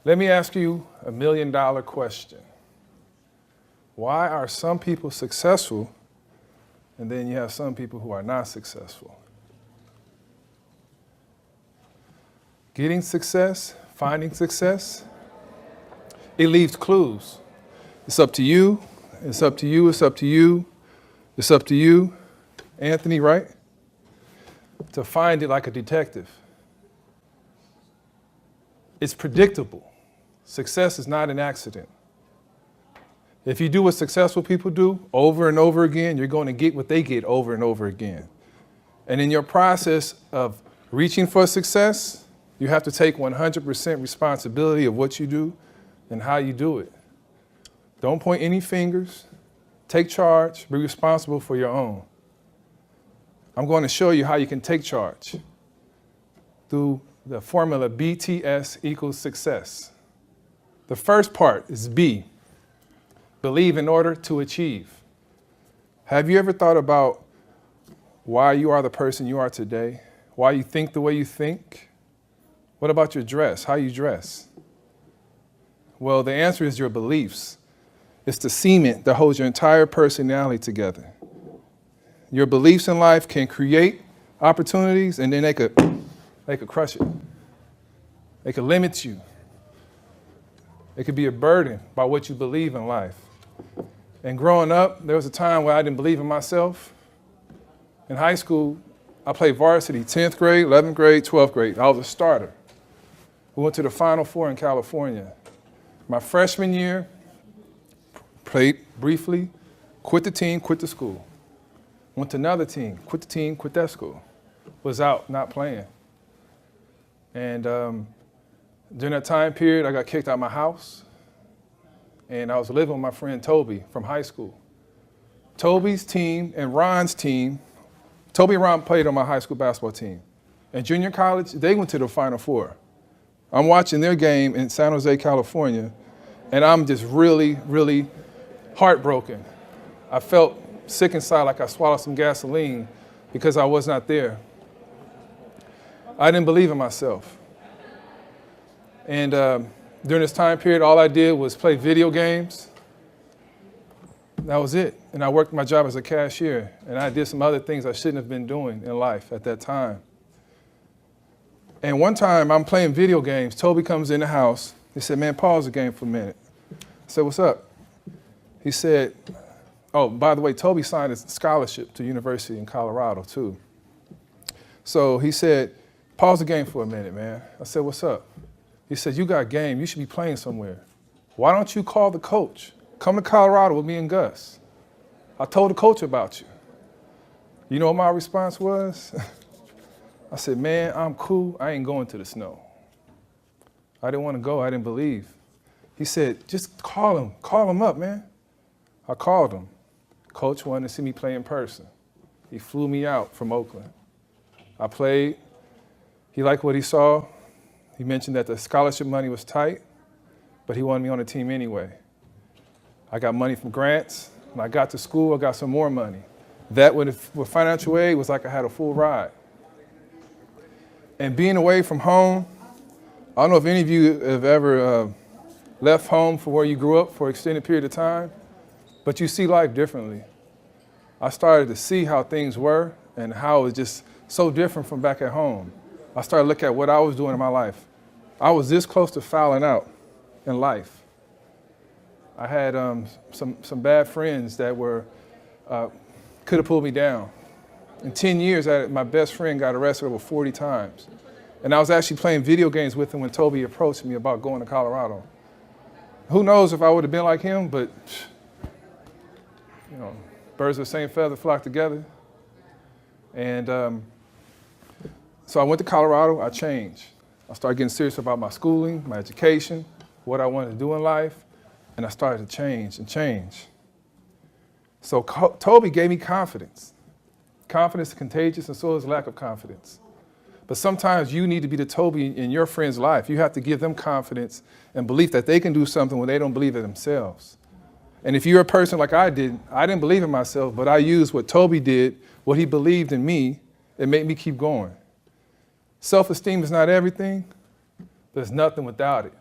Let me ask you a $1 million question. Why are some people successful and then you have some people who are not successful? Getting success, finding success, it leaves clues. It's up to you, it's up to you, it's up to you, it's up to you, Anthony, right? To find it like a detective. It's predictable. Success is not an accident. If you do what successful people do over and over again, you're going to get what they get over and over again. And in your process of reaching for success, you have to take 100% responsibility of what you do and how you do it. Don't point any fingers. Take charge. Be responsible for your own. I'm going to show you how you can take charge through the formula BTS equals success. The first part is B, believe in order to achieve. Have you ever thought about why you are the person you are today? Why you think the way you think? What about your dress? How you dress? Well, the answer is your beliefs. It's the cement that holds your entire personality together. Your beliefs in life can create opportunities and then they could crush it. They could limit you. It could be a burden by what you believe in life. And growing up, there was a time where I didn't believe in myself. In high school, I played varsity, 10th grade, 11th grade, 12th grade. I was a starter. We went to the Final Four in California. My freshman year, played briefly, quit the team, quit the school. Went to another team, quit the team, quit that school. Was out, not playing. And during that time period, I got kicked out of my house, and I was living with my friend Toby from high school. Toby's team and Ron's team, Toby and Ron played on my high school basketball team. In junior college, they went to the Final Four. I'm watching their game in San Jose, California, and I'm just really, really heartbroken. I felt sick inside, like I swallowed some gasoline because I was not there. I didn't believe in myself. And during this time period, all I did was play video games. That was it. And I worked my job as a cashier, and I did some other things I shouldn't have been doing in life at that time. And one time, I'm playing video games. Toby comes in the house. He said, "Man, pause the game for a minute." I said, "What's up?" He said, "Oh, by the way, Toby signed a scholarship to University in Colorado, too." So he said, "Pause the game for a minute, man." I said, "What's up?" He said, "You got game. You should be playing somewhere. Why don't you call the coach? Come to Colorado with me and Gus. I told the coach about you." You know what my response was? I said, "Man, I'm cool. I ain't going to the snow." I didn't want to go. I didn't believe. He said, "Just call him. Call him up, man." I called him. Coach wanted to see me play in person. He flew me out from Oakland. I played. He liked what he saw. He mentioned that the scholarship money was tight, but he wanted me on the team anyway. I got money from grants. When I got to school, I got some more money. That with financial aid was like I had a full ride. And being away from home, I don't know if any of you have ever left home for where you grew up for an extended period of time, but you see life differently. I started to see how things were and how it was just so different from back at home. I started to look at what I was doing in my life. I was this close to fouling out in life. I had some bad friends that were could have pulled me down. In 10 years, my best friend got arrested over 40 times. And I was actually playing video games with him when Toby approached me about going to Colorado. Who knows if I would have been like him, but birds of the same feather flock together. And so I went to Colorado, I changed. I started getting serious about my schooling, my education, what I wanted to do in life, and I started to change and change. So Toby gave me confidence. Confidence is contagious, and so is lack of confidence. But sometimes you need to be the Toby in your friend's life. You have to give them confidence and belief that they can do something when they don't believe it themselves. And if you're a person like I didn't believe in myself, but I used what Toby did, what he believed in me, it made me keep going. Self-esteem is not everything. There's nothing without it,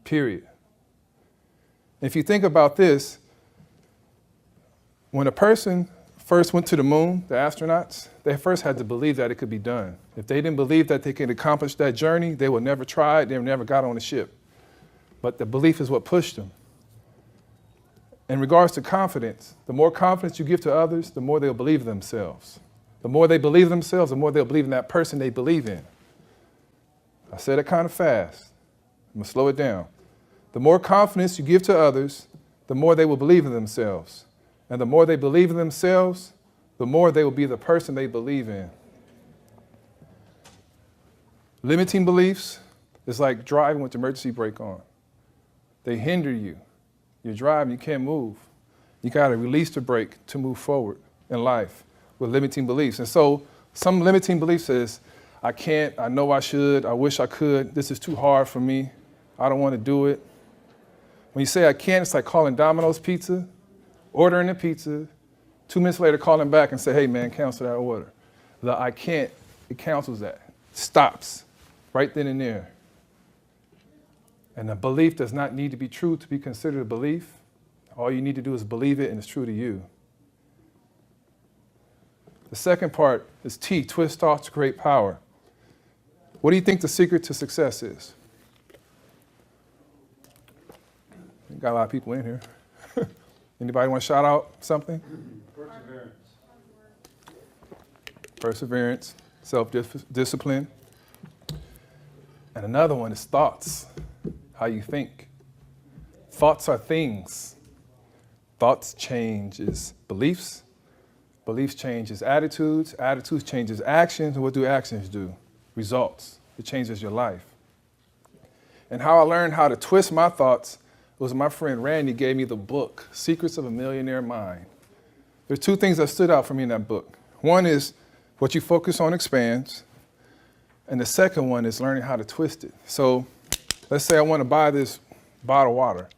period. If you think about this, when a person first went to the moon, the astronauts, they first had to believe that it could be done. If they didn't believe that they could accomplish that journey, they would never try it, they never got on the ship. But the belief is what pushed them. In regards to confidence, the more confidence you give to others, the more they'll believe in themselves. The more they believe in themselves, the more they'll believe in that person they believe in. I said it kind of fast. I'm gonna slow it down. The more confidence you give to others, the more they will believe in themselves. And the more they believe in themselves, the more they will be the person they believe in. Limiting beliefs is like driving with the emergency brake on. They hinder you. You're driving, you can't move. You got to release the brake to move forward in life with limiting beliefs. And so some limiting beliefs is, I can't, I know I should, I wish I could, this is too hard for me, I don't want to do it. When you say I can't, it's like calling Domino's Pizza, ordering a pizza, 2 minutes later calling back and say, hey man, cancel that order. The I can't, it cancels that, stops right then and there. And a belief does not need to be true to be considered a belief. All you need to do is believe it and it's true to you. The second part is T, twist thoughts to create power. What do you think the secret to success is? Got a lot of people in here. Anybody want to shout out something? Perseverance. Perseverance, self-discipline. And another one is thoughts, how you think. Thoughts are things. Thoughts changes beliefs. Beliefs changes attitudes. Attitudes changes actions. And what do actions do? Results. It changes your life. And how I learned how to twist my thoughts was my friend Randy gave me the book, Secrets of a Millionaire Mind. There's two things that stood out for me in that book. One is what you focus on expands. And the second one is learning how to twist it. So let's say I want to buy this bottle of water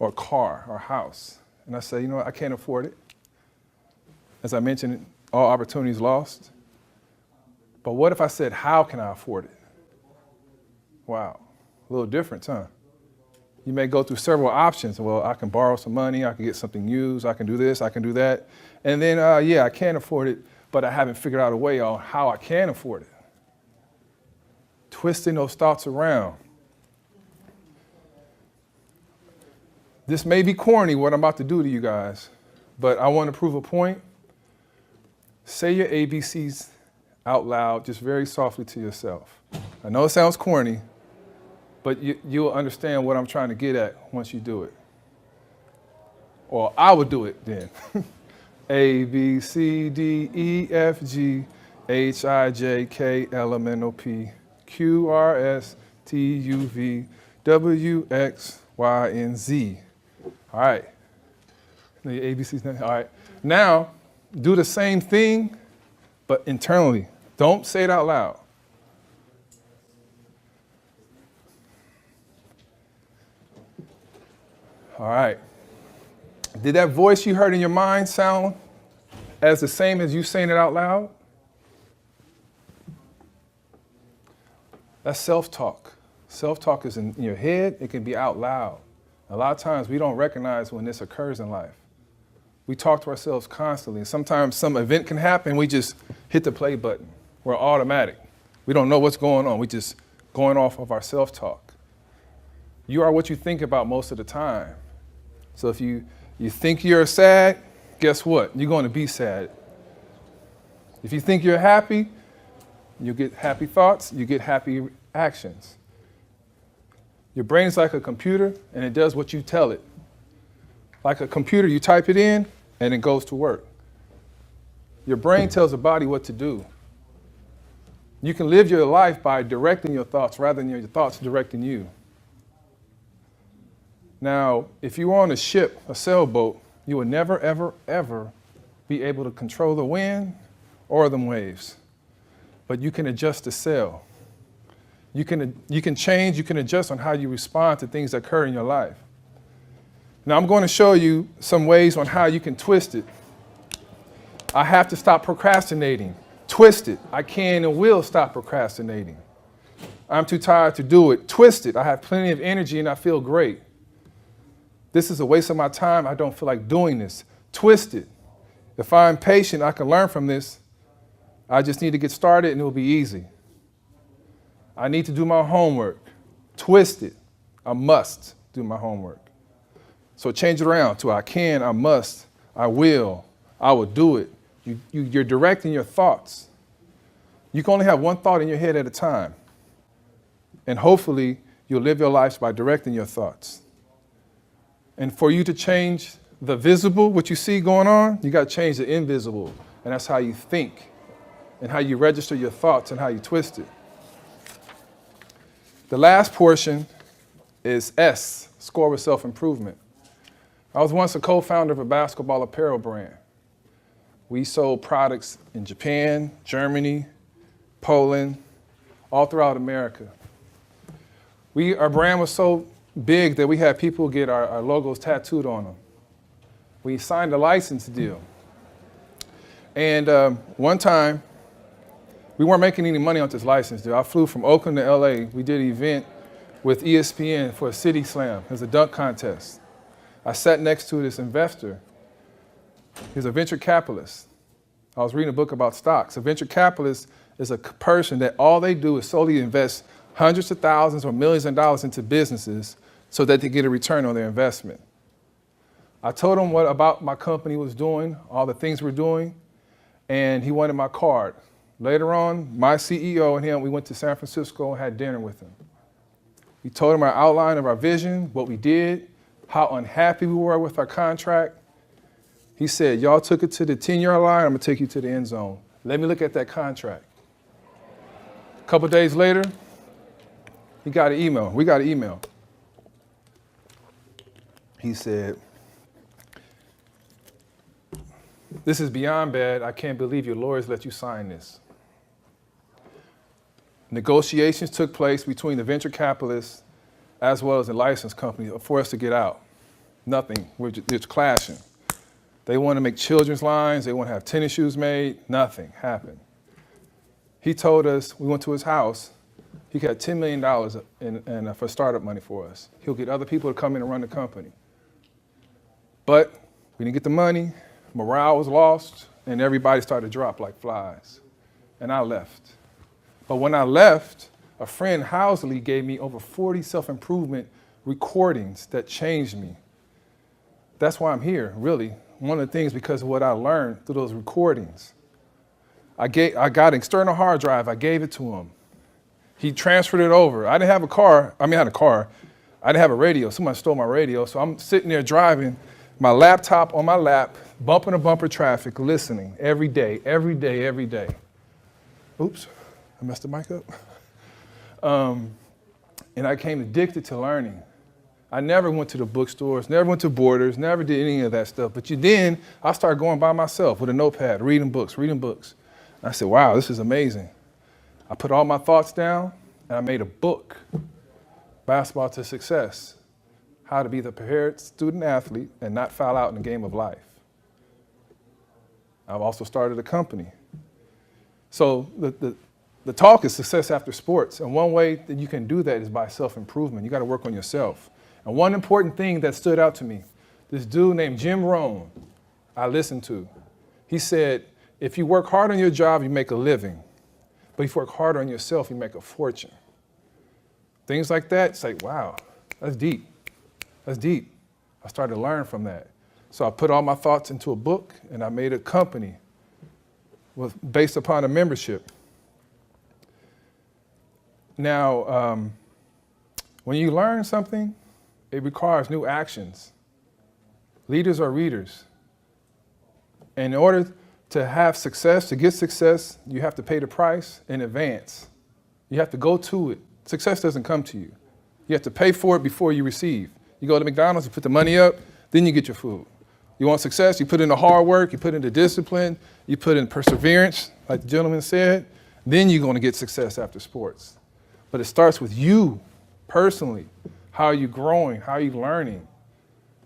or a car or a house. And I say, you know what, I can't afford it. As I mentioned, all opportunities lost. But what if I said, how can I afford it? Wow, a little different, huh? You may go through several options. Well, I can borrow some money, I can get something used, I can do this, I can do that. And then, yeah, I can afford it, but I haven't figured out a way on how I can afford it. Twisting those thoughts around. This may be corny, what I'm about to do to you guys, but I want to prove a point. Say your ABCs out loud, just very softly to yourself. I know it sounds corny, but you'll understand what I'm trying to get at once you do it. Or I would do it then. A, B, C, D, E, F, G, H, I, J, K, L, M, N, O, P, Q, R, S, T, U, V, W, X, Y, and Z. All right. The ABCs. All right. Now, do the same thing, but internally. Don't say it out loud. All right. Did that voice you heard in your mind sound as the same as you saying it out loud? That's self-talk. Self-talk is in your head. It can be out loud. A lot of times we don't recognize when this occurs in life. We talk to ourselves constantly. Sometimes some event can happen, we just hit the play button. We're automatic. We don't know what's going on. We just going off of our self-talk. You are what you think about most of the time. So if you think you're sad, guess what? You're going to be sad. If you think you're happy, you get happy thoughts, you get happy actions. Your brain is like a computer, and it does what you tell it. Like a computer, you type it in, and it goes to work. Your brain tells the body what to do. You can live your life by directing your thoughts rather than your thoughts directing you. Now, if you were on a ship, a sailboat, you would never, ever, ever be able to control the wind or the waves. But you can adjust the sail. You can change, you can adjust on how you respond to things that occur in your life. Now, I'm going to show you some ways on how you can twist it. I have to stop procrastinating. Twist it. I can and will stop procrastinating. I'm too tired to do it. Twist it. I have plenty of energy and I feel great. This is a waste of my time. I don't feel like doing this. Twist it. If I'm patient, I can learn from this. I just need to get started and it will be easy. I need to do my homework. Twist it. I must do my homework. So change it around to I can, I must, I will do it. You're directing your thoughts. You can only have one thought in your head at a time. And hopefully you'll live your lives by directing your thoughts. And for you to change the visible, what you see going on, you got to change the invisible. And that's how you think and how you register your thoughts and how you twist it. The last portion is S, score with self-improvement. I was once a co-founder of a basketball apparel brand. We sold products in Japan, Germany, Poland, all throughout America. Our brand was so big that we had people get our logos tattooed on them. We signed a license deal. And one time, we weren't making any money on this license deal. I flew from Oakland to LA. We did an event with ESPN for a City Slam. It was a dunk contest. I sat next to this investor. He's a venture capitalist. I was reading a book about stocks. A venture capitalist is a person that all they do is solely invest hundreds of thousands or millions of dollars into businesses so that they get a return on their investment. I told him what about my company was doing, all the things we're doing, and he wanted my card. Later on, my CEO and him, we went to San Francisco and had dinner with him. We told him our outline of our vision, what we did, how unhappy we were with our contract. He said, y'all took it to the 10-yard line, I'm gonna take you to the end zone. Let me look at that contract. A couple days later, we got an email. He said, this is beyond bad. I can't believe your lawyers let you sign this. Negotiations took place between the venture capitalists as well as the license company for us to get out. Nothing, we're just clashing. They want to make children's lines, they want to have tennis shoes made, nothing happened. He told us, we went to his house, he got $10 million for startup money for us. He'll get other people to come in and run the company. But we didn't get the money, morale was lost, and everybody started to drop like flies. And I left. But when I left, a friend, Housley, gave me over 40 self-improvement recordings that changed me. That's why I'm here, really. One of the things because of what I learned through those recordings. I got an external hard drive, I gave it to him. He transferred it over. I didn't have a car, I had a car. I didn't have a radio, somebody stole my radio, so I'm sitting there driving, my laptop on my lap, bumper to bumper traffic, listening every day. Oops, I messed the mic up. And I became addicted to learning. I never went to the bookstores, never went to Borders, never did any of that stuff. But then I started going by myself with a notepad, reading books. And I said, wow, this is amazing. I put all my thoughts down and I made a book, Basketball to Success, How to Be the Prepared Student Athlete and Not Foul Out in the Game of Life. I've also started a company. So the talk is success after sports. And one way that you can do that is by self-improvement. You got to work on yourself. And one important thing that stood out to me, this dude named Jim Rohn, I listened to. He said, if you work hard on your job, you make a living. But if you work hard on yourself, you make a fortune. Things like that, it's like, wow, that's deep. That's deep. I started to learn from that. So I put all my thoughts into a book and I made a company. based upon a membership. Now, when you learn something, it requires new actions. Leaders are readers. And in order to have success, to get success, you have to pay the price in advance. You have to go to it. Success doesn't come to you. You have to pay for it before you receive. You go to McDonald's, you put the money up, then you get your food. You want success, you put in the hard work, you put in the discipline, you put in perseverance, like the gentleman said, then you're going to get success after sports. But it starts with you personally. How are you growing? How are you learning?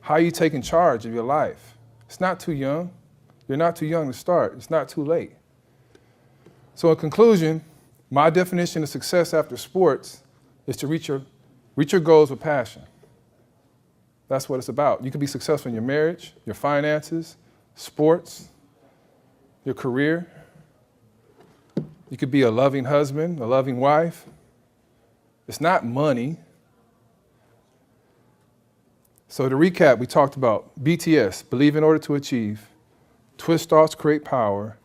How are you taking charge of your life? It's not too young. You're not too young to start. It's not too late. So in conclusion, my definition of success after sports is to reach your goals with passion. That's what it's about. You can be successful in your marriage, your finances, sports, your career. You could be a loving husband, a loving wife. It's not money. So to recap, we talked about BTS, believe in order to achieve, twist thoughts, create power,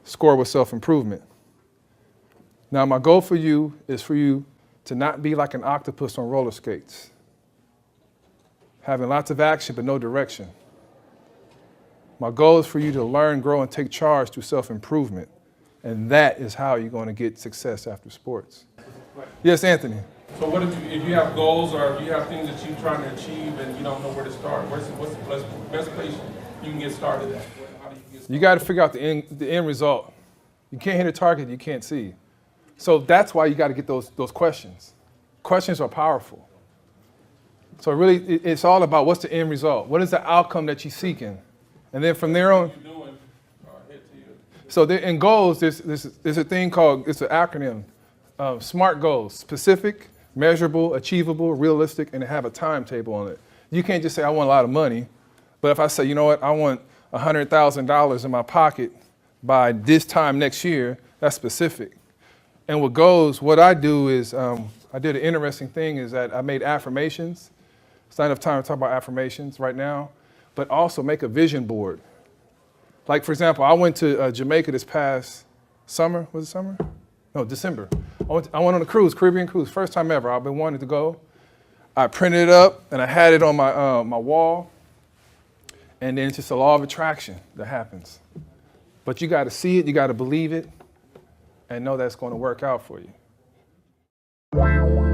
score with self-improvement. Now my goal for you is for you to not be like an octopus on roller skates, having lots of action but no direction. My goal is for you to learn, grow, and take charge through self-improvement. And that is how you're going to get success after sports. Yes, Anthony. So what if you have goals or if you have things that you're trying to achieve and you don't know where to start, what's the best place you can get started at? How do you get started? You got to figure out the end result. You can't hit a target you can't see. So that's why you got to get those questions. Questions are powerful. So really, it's all about what's the end result? What is the outcome that you're seeking? And then from there on, so in goals, there's a thing called, it's an acronym, SMART goals: specific, measurable, achievable, realistic, and have a timetable on it. You can't just say, I want a lot of money, but if I say, you know what, I want $100,000 in my pocket by this time next year, that's specific. And with goals, what I do is, I did an interesting thing is that I made affirmations. It's not enough time to talk about affirmations right now, but also make a vision board. Like, for example, I went to Jamaica this past summer. Was it summer? No, December. I went on a cruise, Caribbean cruise, first time ever. I've been wanting to go. I printed it up and I had it on my wall. And then it's just a law of attraction that happens. But you got to see it, you got to believe it, and know that's going to work out for you. Wow.